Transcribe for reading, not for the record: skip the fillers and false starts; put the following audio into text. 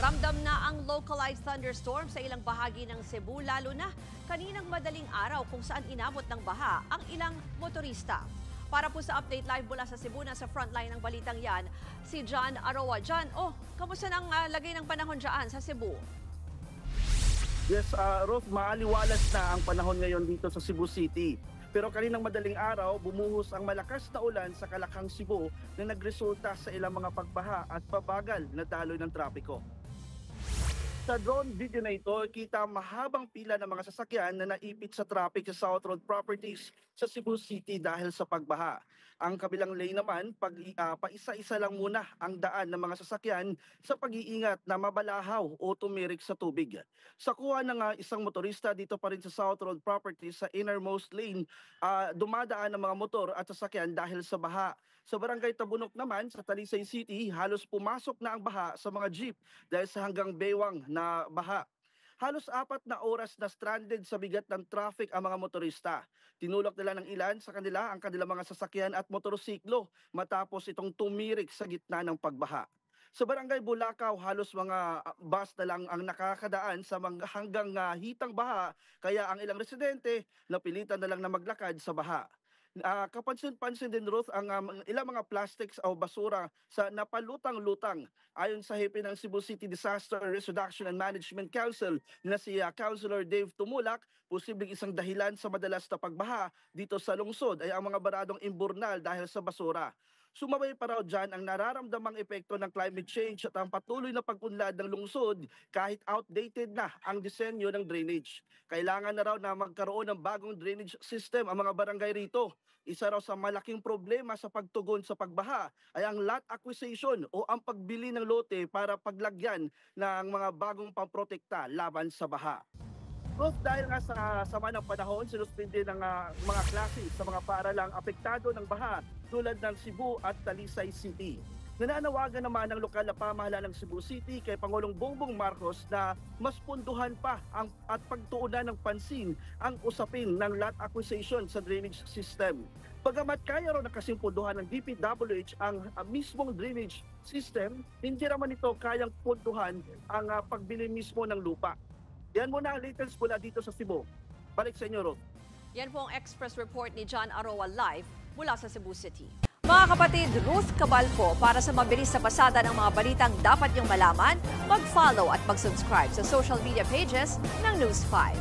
Ramdam na ang localized thunderstorm sa ilang bahagi ng Cebu, lalo na kaninang madaling araw kung saan inabot ng baha ang ilang motorista. Para po sa update live mula sa Cebu, na sa frontline ng balitang yan, si John Aroa. John, kamusta nang lagay ng panahon dyan sa Cebu? Yes, Ruth, maaliwalas na ang panahon ngayon dito sa Cebu City. Pero kaninang madaling araw, bumuhos ang malakas na ulan sa Kalakang Cebu na nagresulta sa ilang mga pagbaha at pabagal na daloy ng trapiko. Sa drone video na ito, kita mahabang pila ng mga sasakyan na naipit sa traffic sa South Road Properties sa Cebu City dahil sa pagbaha. Ang kabilang lane naman, paisa-isa lang muna ang daan ng mga sasakyan sa pag-iingat na mabalahaw o tumirik sa tubig. Sa kuha ng isang motorista dito pa rin sa South Road Properties sa innermost lane, dumadaan ang mga motor at sasakyan dahil sa baha. Sa Barangay Tabunok naman, sa Talisay City, halos pumasok na ang baha sa mga jeep dahil sa hanggang baywang na baha. Halos 4 na oras na stranded sa bigat ng traffic ang mga motorista. Tinulak nila ng ilan sa kanila ang kanilang mga sasakyan at motorsiklo matapos itong tumirik sa gitna ng pagbaha. Sa Barangay Bulacau, halos mga bus na lang ang nakakadaan sa hanggang hitang baha, kaya ang ilang residente napilitan na lang na maglakad sa baha. Kapansin-pansin din, Ruth, ang ilang mga plastics o basura sa napalutang-lutang. Ayon sa hepe ng Cebu City Disaster Risk Reduction and Management Council na si Councilor Dave Tumulak, posibleng isang dahilan sa madalas na pagbaha dito sa lungsod ay ang mga baradong imburnal dahil sa basura. Sumabay pa raw dyan ang nararamdamang epekto ng climate change at ang patuloy na pag-unlad ng lungsod kahit outdated na ang disenyo ng drainage. Kailangan na raw na magkaroon ng bagong drainage system ang mga barangay rito. Isa raw sa malaking problema sa pagtugon sa pagbaha ay ang lot acquisition o ang pagbili ng lote para paglagyan ng mga bagong pamprotekta laban sa baha. Dahil nga sa sama ng panahon, sinuspindi ng mga klase sa mga paaralang apektado ng baha tulad ng Cebu at Talisay City. Nananawagan naman ng lokal na pamahalaan ng Cebu City kay Pangulong Bongbong Marcos na mas punduhan pa at pagtuunan ng pansin ang usapin ng lot acquisition sa drainage system. Bagamat kaya raw nakasimpunduhan ng DPWH ang mismong drainage system, hindi naman ito kayang punduhan ang pagbili mismo ng lupa. Yan muna ang latest mula dito sa Cebu. Balik sa inyo, Ruth. Yan po ang Express Report ni John Aroa live mula sa Cebu City. Mga kapatid, Ruth Cabal po para sa mabilis na pasada ng mga balitang dapat niyong malaman, mag-follow at mag-subscribe sa social media pages ng News 5.